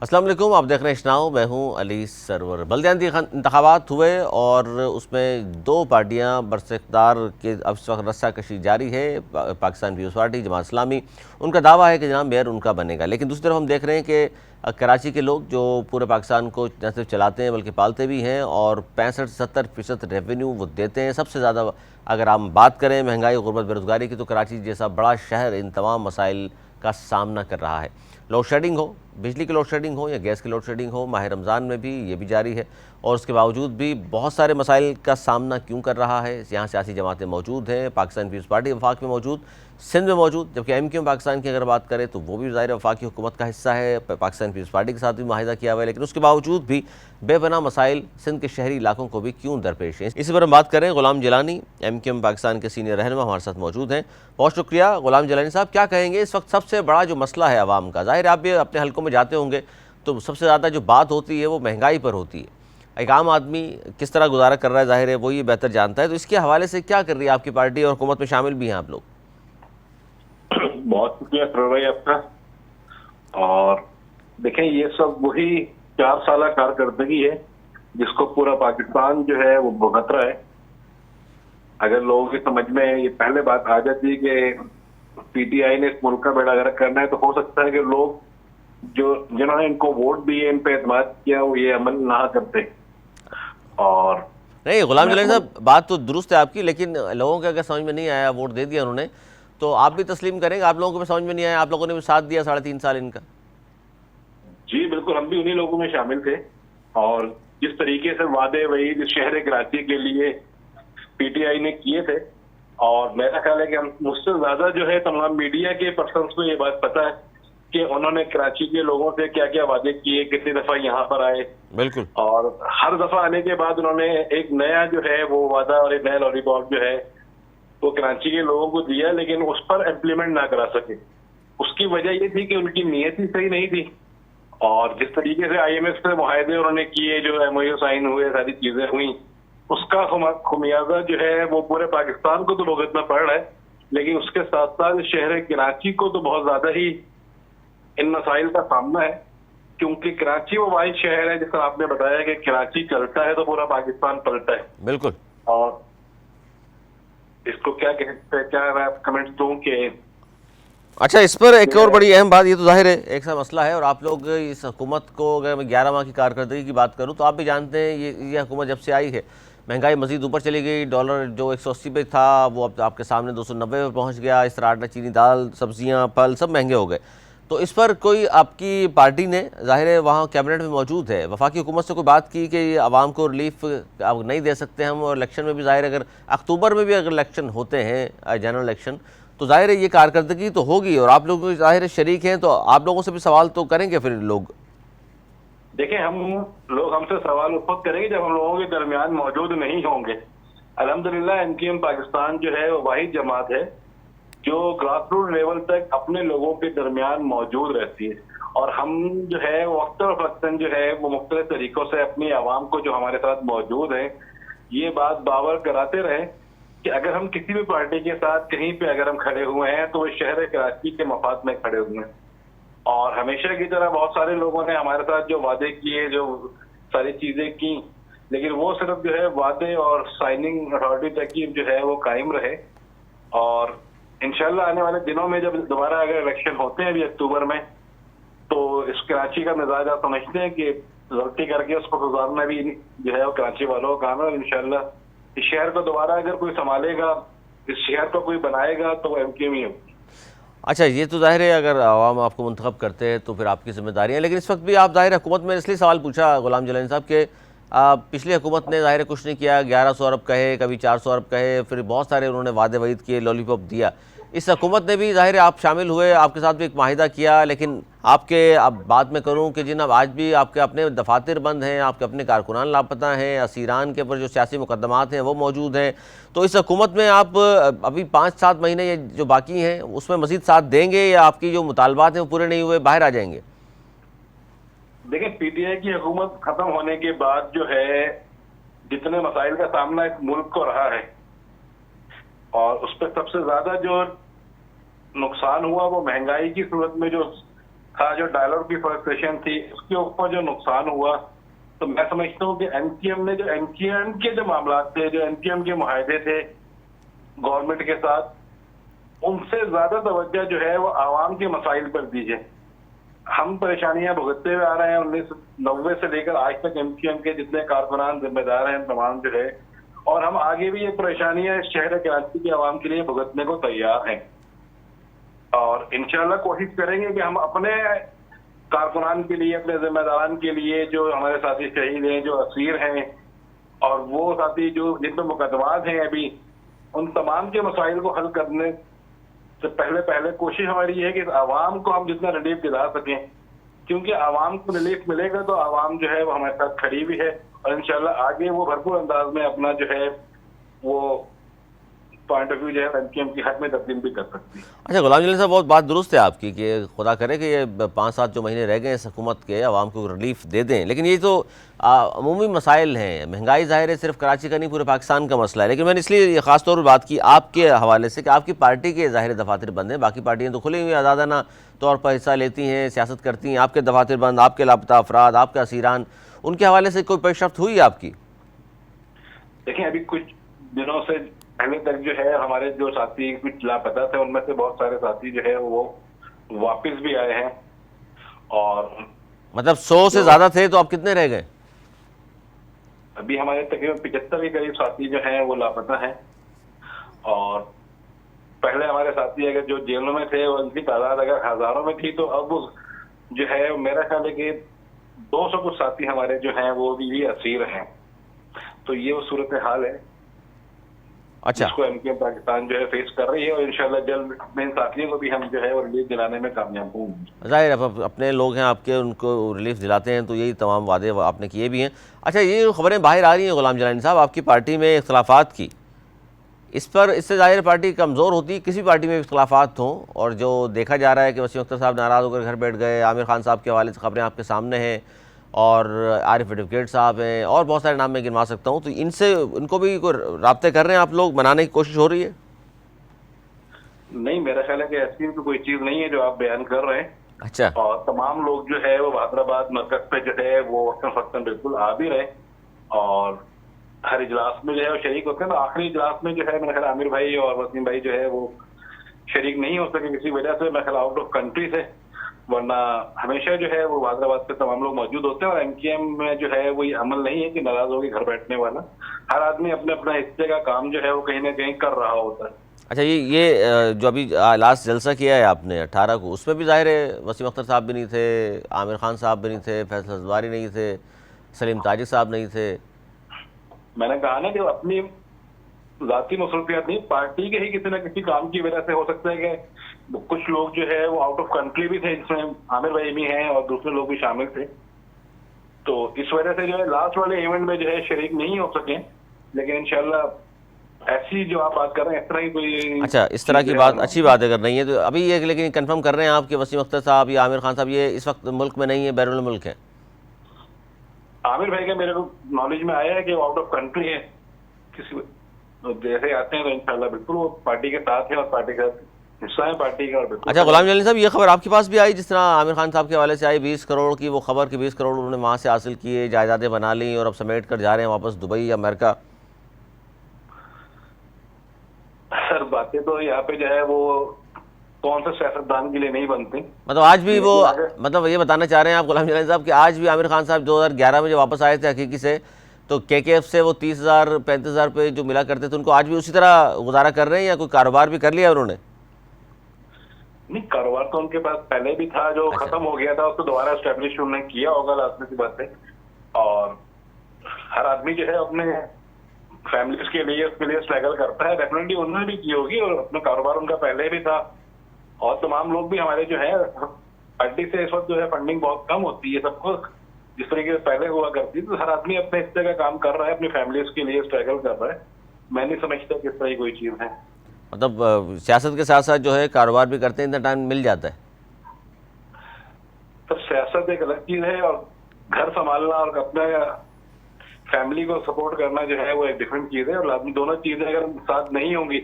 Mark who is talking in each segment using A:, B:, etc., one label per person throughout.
A: السلام علیکم، آپ دیکھ رہے ہیں اشناؤ، میں ہوں علی سرور۔ بلدیاتی انتخابات ہوئے اور اس میں دو پارٹیاں برسر اقتدار کے اب اس وقت رسہ کشی جاری ہے۔ پاکستان پیپلز پارٹی، جماعت اسلامی، ان کا دعویٰ ہے کہ جناب میئر ان کا بنے گا، لیکن دوسری طرف ہم دیکھ رہے ہیں کہ کراچی کے لوگ جو پورے پاکستان کو نہ صرف چلاتے ہیں بلکہ پالتے بھی ہیں، اور 65-70% ریونیو وہ دیتے ہیں۔ سب سے زیادہ اگر ہم بات کریں مہنگائی، غربت، بے روزگاری کی، تو کراچی جیسا بڑا شہر ان تمام مسائل کا سامنا کر رہا ہے۔ لوڈ شیڈنگ ہو، بجلی کی لوڈ شیڈنگ ہو یا گیس کی لوڈ شیڈنگ ہو، ماہ رمضان میں بھی یہ بھی جاری ہے، اور اس کے باوجود بھی بہت سارے مسائل کا سامنا کیوں کر رہا ہے؟ یہاں سیاسی جماعتیں موجود ہیں، پاکستان پیپلز پارٹی وفاق میں موجود، سندھ میں موجود، جبکہ ایم کیو پاکستان کی اگر بات کریں تو وہ بھی ظاہر وفاقی حکومت کا حصہ ہے، پاکستان پیپلز پارٹی کے ساتھ بھی معاہدہ کیا ہوا ہے، لیکن اس کے باوجود بھی بے پناہ مسائل سندھ کے شہری علاقوں کو بھی کیوں درپیش ہیں؟ اسی پر ہم بات کریں۔ غلام جیلانی ایم کیو پاکستان کے سینئر رہنما ہمارے ساتھ موجود ہیں۔ بہت شکریہ غلام جیلانی صاحب، کیا کہیں گے اس وقت سب سے بڑا جو مسئلہ ہے عوام کا؟ ظاہر ہے آپ بھی اپنے حلقوں میں جاتے ہوں گے تو سب سے زیادہ جو بات ہوتی ہے وہ مہنگائی پر ہوتی ہے۔ ایک عام آدمی کس طرح گزارا کر رہا ہے ظاہر ہے وہ یہ بہتر جانتا ہے، تو اس کے حوالے سے کیا کر رہی ہے آپ کی پارٹی، اور حکومت میں شامل بھی ہیں آپ لوگ؟
B: بہت شکریہ سر بھائی آپ کا۔ اور دیکھیں، یہ سب وہی 4 سالہ کارکردگی ہے جس کو پورا پاکستان جو ہے وہ بھگت رہا ہے۔ اگر لوگوں کی سمجھ میں یہ پہلے بات آ جاتی کہ پی ٹی آئی نے اس ملک کا بیڑا غرق کرنا ہے، تو ہو سکتا ہے کہ لوگ جنہوں نے ان کو ووٹ دیے، ان پہ اعتماد کیا، وہ یہ عمل نہ کرتے۔ اور
A: نہیں غلام جیلانی صاحب، بات تو درست ہے آپ کی، لیکن لوگوں کے اگر سمجھ میں نہیں آیا، ووٹ دے دیا انہوں نے، تو آپ بھی تسلیم کریں گے آپ لوگوں کو بھی سمجھ میں نہیں آیا، آپ لوگوں نے بھی ساتھ دیا 3.5 سال ان کا؟
B: جی بالکل، ہم بھی انہی لوگوں میں شامل تھے، اور جس طریقے سے وعدے وعید اس شہر کراچی کے لیے پی ٹی آئی نے کیے تھے، اور میرا خیال ہے کہ ہم مجھ سے زیادہ جو ہے تمام میڈیا کے پرسنس کو یہ بات پتہ ہے کہ انہوں نے کراچی کے لوگوں سے کیا کیا وعدے کیے، کتنی دفعہ یہاں پر آئے،
A: بالکل،
B: اور ہر دفعہ آنے کے بعد انہوں نے ایک نیا جو ہے وہ وعدہ اور ایک نیا لولی پاپ جو ہے وہ کراچی کے لوگوں کو دیا، لیکن اس پر امپلیمنٹ نہ کرا سکے۔ اس کی وجہ یہ تھی کہ ان کی نیت ہی صحیح نہیں تھی، اور جس طریقے سے آئی ایم ایف سے معاہدے انہوں نے کیے، جو ایم او یو سائن ہوئے، ساری چیزیں ہوئیں، اس کا خمیازہ جو ہے وہ پورے پاکستان کو تو بھگتنا پڑ رہا ہے، لیکن اس کے ساتھ ساتھ شہر کراچی کو تو بہت زیادہ ہی ان مسائل کا سامنا ہے، کیونکہ کراچی وہ واحد شہر ہے جس طرح آپ نے بتایا کہ کراچی چلتا ہے تو پورا پاکستان پلٹا ہے۔
A: بالکل۔
B: اور اس کو کیا کہتے ہیں، کیا میں کمنٹ دوں کہ
A: اچھا، اس پر ایک اور بڑی اہم بات، یہ تو ظاہر ہے ایک سا مسئلہ ہے، اور آپ لوگ اس حکومت کو، اگر میں 11 ماہ کی کارکردگی کی بات کروں تو آپ بھی جانتے ہیں یہ حکومت جب سے آئی ہے مہنگائی مزید اوپر چلی گئی، ڈالر جو 180 پہ تھا وہ اب آپ کے سامنے 290 پہ پہنچ گیا، اس طرح آٹا، چینی، دال، سبزیاں، پھل سب مہنگے ہو گئے۔ تو اس پر کوئی آپ کی پارٹی نے، ظاہر ہے وہاں کیبنٹ میں موجود ہے، وفاقی حکومت سے کوئی بات کی کہ یہ عوام کو ریلیف اب نہیں دے سکتے ہم، اور الیکشن میں بھی ظاہر اگر اکتوبر میں بھی اگر الیکشن ہوتے ہیں، جنرل الیکشن، تو ظاہر ہے یہ کارکردگی تو ہوگی، اور آپ لوگ ظاہر شریک ہیں، تو آپ لوگوں سے بھی سوال تو کریں گے پھر لوگ؟
B: دیکھیں، ہم سے سوال اس وقت کریں گے جب ہم لوگوں کے درمیان موجود نہیں ہوں گے۔ الحمدللہ ایم کیو ایم پاکستان جو ہے وہ واحد جماعت ہے جو گراس روٹ لیول تک اپنے لوگوں کے درمیان موجود رہتی ہے، اور ہم جو ہے وقتاً فوقتاً جو ہے وہ مختلف طریقوں سے اپنی عوام کو جو ہمارے ساتھ موجود ہیں یہ بات باور کراتے رہے کہ اگر ہم کسی بھی پارٹی کے ساتھ کہیں پہ اگر ہم کھڑے ہوئے ہیں تو وہ شہر کراچی کے مفاد میں کھڑے ہوئے ہیں، اور ہمیشہ کی طرح بہت سارے لوگوں نے ہمارے ساتھ جو وعدے کیے، جو ساری چیزیں کی، لیکن وہ صرف جو ہے وعدے اور سائننگ اتھارٹی تک ہی جو ہے وہ قائم رہے۔ اور انشاءاللہ آنے والے دنوں میں جب دوبارہ اگر الیکشن ہوتے ہیں ابھی اکتوبر میں، تو اس کراچی کا مزاج آپ سمجھتے ہیں کہ غلطی کر کے اس کو سدھارنا بھی جو ہے وہ کراچی والوں کا کام ہے، اور انشاءاللہ اس شہر کو دوبارہ اگر کوئی سنبھالے گا، اس شہر کو کوئی بنائے گا تو وہ ایم کیو ہی ہوگی۔
A: اچھا، یہ تو ظاہر ہے اگر عوام آپ کو منتخب کرتے ہیں تو پھر آپ کی ذمہ داری ہے، لیکن اس وقت بھی آپ ظاہر حکومت میں اس لیے سوال پوچھا غلام جیلانی صاحب کہ پچھلی حکومت نے ظاہر کچھ نہیں کیا، 1100 ارب کہے، کبھی 400 ارب کہے، پھر بہت سارے انہوں نے وعدے وعید کیے، لولی پاپ دیا۔ اس حکومت نے بھی ظاہر آپ شامل ہوئے، آپ کے ساتھ بھی ایک معاہدہ کیا، لیکن آپ کے اب بات میں کروں کہ جناب آج بھی آپ کے اپنے دفاتر بند ہیں، آپ کے اپنے کارکنان لاپتہ ہیں، اسیران کے اوپر جو سیاسی مقدمات ہیں وہ موجود ہیں، تو اس حکومت میں آپ ابھی 5-7 مہینے یہ جو باقی ہیں اس میں مزید ساتھ دیں گے، یا آپ کی جو مطالبات ہیں وہ پورے نہیں ہوئے باہر آ جائیں گے؟
B: دیکھیں، پی ٹی آئی کی حکومت ختم ہونے کے بعد جو ہے جتنے مسائل کا سامنا اس ملک کو رہا ہے، اور اس پہ سب سے زیادہ جو نقصان ہوا وہ مہنگائی کی صورت میں جو تھا, جو ڈائلاگ کی فرسٹریشن تھی, اس کے اوپر جو نقصان ہوا, تو میں سمجھتا ہوں کہ این پی ایم نے جو این پی ایم کے جو معاملات تھے, جو این پی ایم کے معاہدے تھے گورنمنٹ کے ساتھ, ان سے زیادہ توجہ جو ہے وہ عوام کے مسائل پر دیجیے. ہم پریشانیاں بھگتتے ہوئے آ رہے ہیں 1990 سے لے کر آج تک. ایم پی ایم کے جتنے کارکنان ذمہ دار ہیں تمام جو ہے, اور ہم آگے بھی یہ پریشانیاں اس شہر کراچی کے عوام کے لیے بھگتنے کو تیار ہیں, اور انشاءاللہ کوشش کریں گے کہ ہم اپنے کارکنان کے لیے, اپنے ذمہ داران کے لیے, جو ہمارے ساتھی شہید ہیں, جو اسیر ہیں, اور وہ ساتھی جو جن پہ مقدمات ہیں ابھی, ان تمام کے مسائل کو حل کرنے سے پہلے کوشش ہماری یہ ہے کہ عوام کو ہم جتنا ریلیف دلا سکیں, کیونکہ عوام کو ریلیف ملے گا تو عوام جو ہے وہ ہمارے ساتھ کھڑی بھی ہے, اور انشاءاللہ آگے وہ بھرپور انداز میں اپنا جو ہے وہ پوائنٹ آف ویو جو ہے این پی ایم کی حد میں تبدیل بھی کر سکتی ہے.
A: اچھا غلام جلانی صاحب، بہت بات درست ہے آپ کی کہ خدا کرے کہ یہ 5-7 جو مہینے رہ گئے اس حکومت کے عوام کو ریلیف دے دیں، لیکن یہ تو عمومی مسائل ہیں. مہنگائی ظاہر ہے صرف کراچی کا نہیں پورے پاکستان کا مسئلہ ہے، لیکن میں نے اس لیے یہ خاص طور پر بات کی آپ کے حوالے سے کہ آپ کی پارٹی کے ظاہر دفاتر بند ہیں، باقی پارٹیاں تو کھلی ہوئی آزادانہ طور پر حصہ لیتی ہیں، سیاست کرتی ہیں. آپ کے دفاتر بند، آپ کے لاپتہ افراد، آپ کے اسیران، ان کے حوالے سے کوئی پیش رفت ہوئی آپ کی؟
B: دیکھیں ابھی کچھ دنوں سے پہلے تک جو ہے ہمارے جو ساتھی کچھ لاپتہ تھے ان میں سے بہت سارے ساتھی جو ہے وہ واپس بھی آئے ہیں. اور
A: مطلب 100 سے زیادہ تھے تو آپ کتنے رہ گئے؟
B: ابھی ہمارے تقریباً 75 کے قریب ساتھی جو ہیں وہ لاپتہ ہیں. اور پہلے ہمارے ساتھی اگر جو جیلوں میں تھے ان کی تعداد اگر ہزاروں میں تھی تو اب جو ہے میرا خیال ہے کہ 200 کچھ ساتھی ہمارے جو ہیں وہ بھی اسیر ہیں. تو یہ وہ صورتحال ہے
A: اچھا،
B: جس کو ایم پی ایم پاکستان جو ہے فیس کر رہی ہے، اور انشاءاللہ جلد اپنے ان ساتھیوں کو بھی ہم جو ہے وہ ریلیف دلانے میں کامیاب ہوں گے.
A: ظاہر ہے اپنے لوگ ہیں آپ کے، ان کو ریلیف دلاتے ہیں تو یہی تمام وعدے آپ نے کیے بھی ہیں. اچھا، یہ خبریں باہر آ رہی ہیں غلام جلانی صاحب آپ کی پارٹی میں اختلافات کی، اس سے ظاہر پارٹی کمزور ہوتی، کسی پارٹی میں اختلافات ہوں، اور جو دیکھا جا رہا ہے کہ وسیم اختر صاحب ناراض ہو کر گھر بیٹھ گئے، عامر خان صاحب کے حوالے سے خبریں آپ کے سامنے ہیں، اور عارف ایڈوکیٹ صاحب ہیں، اور بہت سارے نام میں گنوا سکتا ہوں. تو ان کو بھی کوئی رابطے کر رہے ہیں آپ لوگ، منانے کی کوشش ہو رہی ہے؟
B: نہیں، میرا خیال ہے کہ ایسی کوئی چیز نہیں ہے جو آپ بیان کر رہے ہیں.
A: اچھا،
B: اور تمام لوگ جو ہے وہ حیدرآباد مرکز پہ جو ہے وہ وقتاً فوقتاً بالکل آ بھی رہے، اور ہر اجلاس میں جو ہے وہ شریک ہوتے ہیں. تو آخری اجلاس میں جو ہے میرا خیال عامر بھائی اور وسیم بھائی جو ہے وہ شریک نہیں ہو سکے کسی وجہ سے، میرا خیال آؤٹ آف کنٹری سے، ورنہ ہمیشہ جو ہے وہ حیدرآباد سے تمام لوگ موجود ہوتے ہیں. اور ایم کیو ایم میں جو ہے وہ یہ عمل نہیں ہے کہ ناراض ہو کے گھر بیٹھنے والا، ہر آدمی اپنے اپنا حصے کا کام جو ہے وہ کہیں نہ کہیں کر رہا ہوتا ہے.
A: اچھا، یہ جو ابھی لاسٹ جلسہ کیا ہے آپ نے 18 کو، اس میں بھی ظاہر ہے وسیم اختر صاحب بھی نہیں تھے، عامر خان صاحب بھی نہیں تھے، فیصل ہزواری نہیں تھے، سلیم تاجک صاحب نہیں تھے.
B: میں نے کہا نا کہ اپنی ذاتی مصروفیات نہیں، پارٹی کے ہی کسی نہ کسی کام کی وجہ سے ہو سکتا ہے کہ کچھ لوگ جو ہے وہ آؤٹ آف کنٹری بھی تھے، جس میں عامر بھائی بھی ہیں اور دوسرے لوگ بھی شامل تھے. تو اس وجہ سے جو ہے لاسٹ والے ایونٹ میں جو ہے شریک نہیں ہو سکے. لیکن انشاءاللہ ایسی جو آپ بات کر رہے ہیں اس طرح کی کوئی،
A: اچھا، اس طرح کی بات اچھی بات اگر نہیں ہے تو ابھی یہ لیکن کنفرم کر رہے ہیں آپ کہ وسیم اختر صاحب یا عامر خان صاحب یہ اس وقت ملک میں نہیں ہے، بیرون الملک ہیں؟
B: عامر بھائی کا میرے کو نالج میں آیا ہے کہ وہ آؤٹ آف کنٹری ہے. کسی جیسے آتے ہیں تو انشاءاللہ بالکل وہ پارٹی کے ساتھ ہیں اور پارٹی کا حصہ ہے پارٹی کا. اور بالکل
A: اچھا غلام جلانی صاحب، یہ خبر آپ کے پاس بھی آئی جس طرح عامر خان صاحب کے حوالے سے آئی 20 کروڑ کی وہ خبر کہ 20 کروڑ انہوں نے وہاں سے حاصل کیے، جائیدادیں بنا لیں اور اب سمیٹ کر جا رہے ہیں واپس دبئی یا امریکہ؟
B: سر باتیں تو یہاں پہ جو ہے وہ کون سے سیاستدان کے لیے نہیں بنتی.
A: مطلب آج بھی وہ مطلب یہ بتانا چاہ رہے ہیں آپ غلام جلانی صاحب کہ آج بھی عامر خان صاحب 2011 میں جو واپس آئے تھے حقیقی سے، تو کے ایف سے وہ 30,000 35,000 روپے جو ملا کرتے تھے ان کو آج بھی اسی طرح گزارا کر رہے ہیں یا کوئی کاروبار بھی کر لیا انہوں نے؟
B: نہیں، کاروبار تو ان کے پاس پہلے بھی تھا جو ختم ہو گیا تھا، اس کو دوبارہ اسٹیبلش انہوں نے کیا ہوگا لازمی سی بات ہے. اور ہر آدمی جو ہے اپنے فیملیز کے لیے اس کے لیے اسٹرگل کرتا ہے، ڈیفینیٹلی انہوں نے بھی کی ہوگی، اور اپنا کاروبار ان کا پہلے بھی تھا. اور تمام لوگ بھی ہمارے جو ہے پارٹی سے اس وقت جو ہے فنڈنگ بہت کم ہوتی ہے سب کو، جس طریقے سے پہلے ہوا کرتی. تو ہر آدمی اپنے حصے کا کام کر رہا ہے، اپنی فیملیز کے لیے اسٹرگل کر رہا ہے. میں نہیں سمجھتا کہ اس طرح کی کوئی چیز ہے.
A: مطلب سیاست کے ساتھ ساتھ جو ہے کاروبار بھی کرتے ہیں، اتنا ٹائم مل جاتا ہے؟
B: تو سیاست ایک الگ چیز ہے، اور گھر سنبھالنا اور اپنے فیملی کو سپورٹ کرنا جو ہے وہ ایک ڈفرینٹ چیز ہے. اور لازمی دونوں چیزیں اگر ساتھ نہیں ہوں گی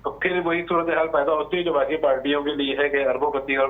B: تو پھر وہی صورتحال پیدا ہوتی ہے جو باقی پارٹیوں کے لیے ہے کہ اربوں پتی اور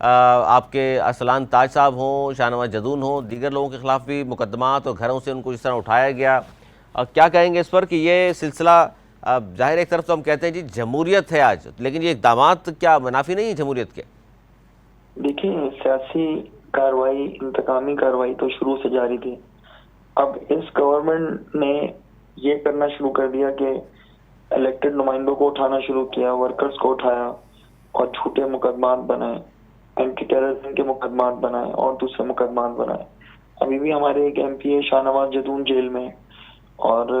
A: آپ کے ارسلان تاج صاحب ہوں، شاہ نواز جدون ہوں، دیگر لوگوں کے خلاف بھی مقدمات اور گھروں سے ان کو جس طرح اٹھایا گیا، کیا کہیں گے اس پر کہ یہ سلسلہ ظاہر ایک طرف تو ہم کہتے ہیں جی جمہوریت ہے آج، لیکن یہ اقدامات کیا منافی نہیں ہیں جمہوریت کے؟
C: دیکھیں، سیاسی کارروائی، انتقامی کارروائی تو شروع سے جاری تھی. اب اس گورنمنٹ نے یہ کرنا شروع کر دیا کہ الیکٹڈ نمائندوں کو اٹھانا شروع کیا، ورکرز کو اٹھایا اور جھوٹے مقدمات بنائے، اینٹی ٹیررزم کے مقدمات بنائے اور دوسرے مقدمات بنائے. ابھی بھی ہمارے ایک ایم پی اے شاہ نواز جدون جیل میں، اور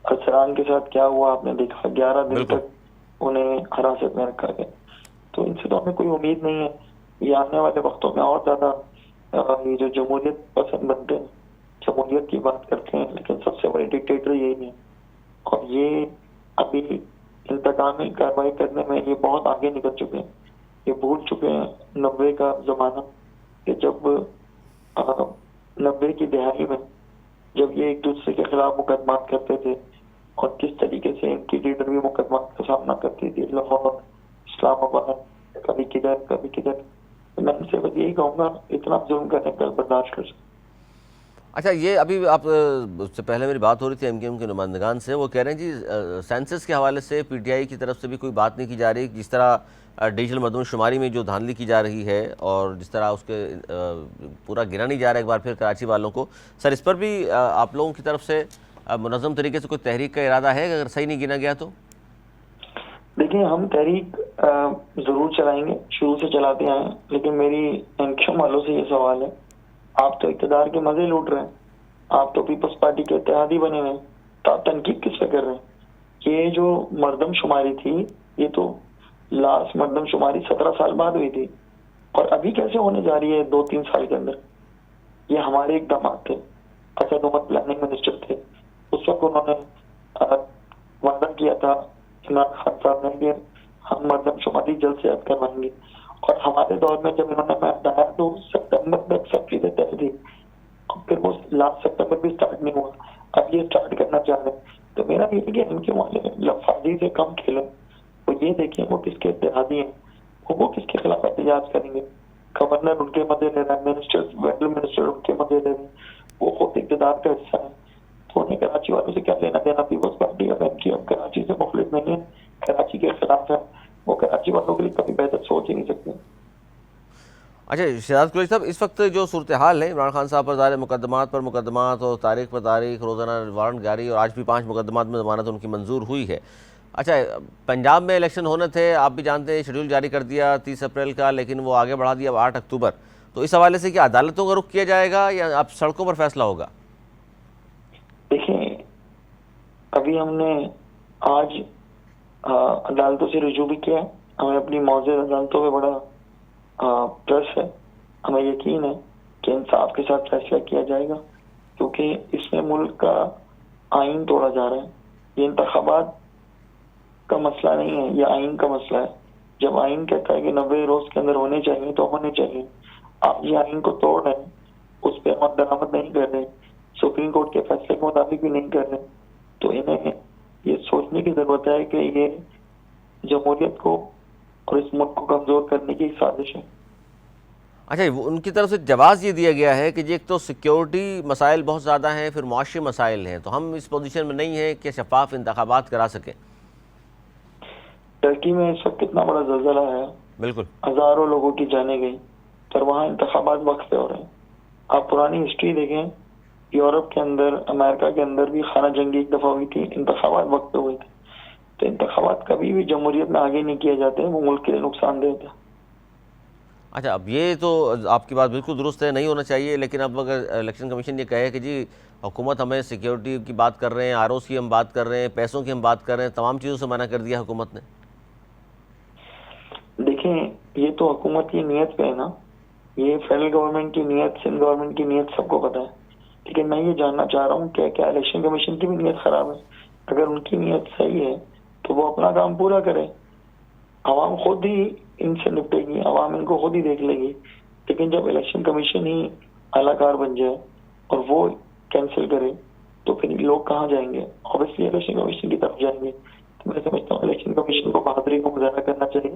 C: ارسلان کے ساتھ کیا ہوا آپ نے دیکھا، 11 دن
A: بالکل.
C: تک انہیں حراست میں رکھا گیا. تو ان سے تو ہمیں کوئی امید نہیں ہے. یہ آنے والے وقتوں میں اور زیادہ یہ جو جمہوریت پسند بنتے ہیں، جمہوریت کی بات کرتے ہیں، لیکن سب سے بڑے ڈکٹیٹر یہی ہیں. اور یہ ابھی انتقامی کارروائی کرنے میں یہ بہت آگے نکل چکے ہیں. یہ بھول چکے ہیں 90 کا زمانہ، کہ جب 90 کی دہائی میں جب یہ ایک دوسرے کے خلاف مقدمات کرتے تھے اور کس طریقے سے ان کی لیڈر بھی مقدمات کا سامنا کرتی تھی، لاہور، اسلام آباد، کبھی کدھر کبھی کدھر. میں ان سے بس یہی کہوں گا، اتنا ظلم کرنے کا برداشت کر سکتے.
A: اچھا، یہ ابھی آپ اس سے پہلے میری بات ہو رہی تھی ایم کیو ایم کے نمائندگان سے، وہ کہہ رہے ہیں جی سینسس کے حوالے سے پی ٹی آئی کی طرف سے بھی کوئی بات نہیں کی جا رہی، جس طرح ڈیجیٹل مردم شماری میں جو دھاندلی کی جا رہی ہے اور جس طرح اس کے پورا گنا نہیں جا رہا ہے ایک بار پھر کراچی والوں کو. سر اس پر بھی آپ لوگوں کی طرف سے منظم طریقے سے کوئی تحریک کا ارادہ ہے اگر صحیح نہیں گنا گیا تو؟
C: دیکھیں، ہم تحریک ضرور چلائیں گے، شروع سے چلاتے آئے ہیں. لیکن میری ایم کیو ایم والوں سے یہ سوال ہے، آپ تو اقتدار کے مزے لوٹ رہے ہیں، آپ تو پیپلز پارٹی کے اتحادی بنے ہوئے ہیں، تو آپ تنقید کس پہ کر رہے ہیں؟ یہ جو مردم شماری تھی، یہ تو لاسٹ مردم شماری 17 سال بعد ہوئی تھی، اور ابھی کیسے ہونے جا رہی ہے 2-3 سال کے اندر؟ یہ ہمارے اقدامات تھے. اسد عمر پلاننگ منسٹر تھے، اس وقت انہوں نے وعدہ کیا تھا عمران خان صاحب نے کہ ہم مردم شماری جلد سے جلد کروائیں گے. اور ہمارے دور میں جب انہوں نے میپ ڈالا تو سپتمبر تک سب چیزیں طے تھی، پھر وہ لاسٹ سپتمبر بھی اسٹارٹ نہیں ہوا، اب یہ اسٹارٹ کرنا چاہ رہے ہیں. تو میرا یہ ہے کہ ان کے والے لفاظی سے کم کھیلیں، وہ یہ دیکھیں وہ کس کے اتحادی ہیں، وہ کس کے خلاف احتجاج کریں گے. گورنر ان کے مدے لے رہا ہے، منسٹر ان کے مدے لے رہے ہیں، وہ خود اقتدار کا حصہ ہے. تو انہیں کراچی والوں سے کیا لینا دینا؟ پیپلز پارٹی اور ایم کیو ایم کراچی سے مخلص نہیں ہے، کراچی کے خلاف ہے. وہ کراچی والوں کے لیے کبھی بہتر سوچ ہی نہیں سکتے.
A: اچھا شہزاد قریشی صاحب، اس وقت جو صورتحال ہے، عمران خان صاحب پر ظاہر مقدمات پر مقدمات اور تاریخ پر تاریخ، روزانہ وارنٹ جاری، اور آج بھی 5 مقدمات میں ضمانت ان کی منظور ہوئی ہے. اچھا، پنجاب میں الیکشن ہونے تھے، آپ بھی جانتے ہیں، شیڈول جاری کر دیا 30 اپریل کا، لیکن وہ آگے بڑھا دیا اب 8 اکتوبر. تو اس حوالے سے کیا عدالتوں کا رخ کیا جائے گا یا اب سڑکوں پر فیصلہ ہوگا؟
C: دیکھیں، ابھی ہم نے آج عدالتوں سے رجوع بھی کیا ہے. ہمیں اپنی معزز عدالتوں پہ بڑا ٹرسٹ ہے. ہمیں یقین ہے کہ انصاف کے ساتھ فیصلہ کیا جائے گا، کیونکہ اس میں ملک کا آئین توڑا جا رہا ہے. یہ انتخابات کا مسئلہ نہیں ہے، یہ آئین کا مسئلہ ہے. جب آئین کہتا ہے کہ 90 روز کے اندر ہونے چاہیے تو ہونے چاہیے. آپ یہ آئین کو توڑ رہے ہیں، اس پہ عمل درآمد نہیں کر رہے، سپریم کورٹ کے فیصلے کے مطابق بھی نہیں کر رہے. تو انہیں یہ سوچنے کی ضرورت ہے کہ یہ جمہوریت کو اور اس ملک کو کمزور کرنے کی سازش ہے.
A: اچھا، ان کی طرف سے جواز یہ دیا گیا ہے کہ جی ایک تو سیکیورٹی مسائل بہت زیادہ ہیں، پھر معاشی مسائل ہیں، تو ہم اس پوزیشن میں نہیں ہیں کہ شفاف انتخابات کرا سکیں.
C: ترکی میں اس وقت کتنا بڑا زلزلہ ہے،
A: بالکل.
C: ہزاروں لوگوں کی جانیں گئی، پر وہاں انتخابات وقت پہ ہو رہے ہیں. آپ پرانی ہسٹری دیکھیں، یورپ کے اندر، امریکہ کے اندر بھی خانہ جنگی ایک دفعہ ہوئی تھی، انتخابات وقت پہ ہوئے تھے. تو انتخابات کبھی بھی جمہوریت میں آگے نہیں کیے جاتے، وہ ملک کے لیے نقصان دہ ہوتا ہے.
A: اچھا، اب یہ تو آپ کی بات بالکل درست ہے، نہیں ہونا چاہیے، لیکن اب اگر الیکشن کمیشن یہ کہے کہ جی حکومت ہمیں سیکیورٹی کی بات کر رہے ہیں، آر او سی ہم بات کر رہے ہیں، پیسوں کی ہم بات کر رہے ہیں، تمام چیزوں سے منع کر دیا حکومت نے.
C: دیکھیں، یہ تو حکومت کی نیت پہ ہے نا، یہ فیڈرل گورنمنٹ کی نیت، سندھ گورنمنٹ کی نیت سب کو پتہ ہے. لیکن میں یہ جاننا چاہ رہا ہوں کہ کیا الیکشن کمیشن کی بھی نیت خراب ہے؟ اگر ان کی نیت صحیح ہے تو وہ اپنا کام پورا کرے. عوام خود ہی ان سے نپٹے گی، عوام ان کو خود ہی دیکھ لے گی. لیکن جب الیکشن کمیشن ہی اعلی کار بن جائے اور وہ کینسل کرے تو پھر لوگ کہاں جائیں گے؟ اوبیسلی الیکشن کمیشن کی طرف جائیں گے. تو میں سمجھتا ہوں الیکشن کمیشن کو بہادری کو مظاہرہ کرنا چاہیے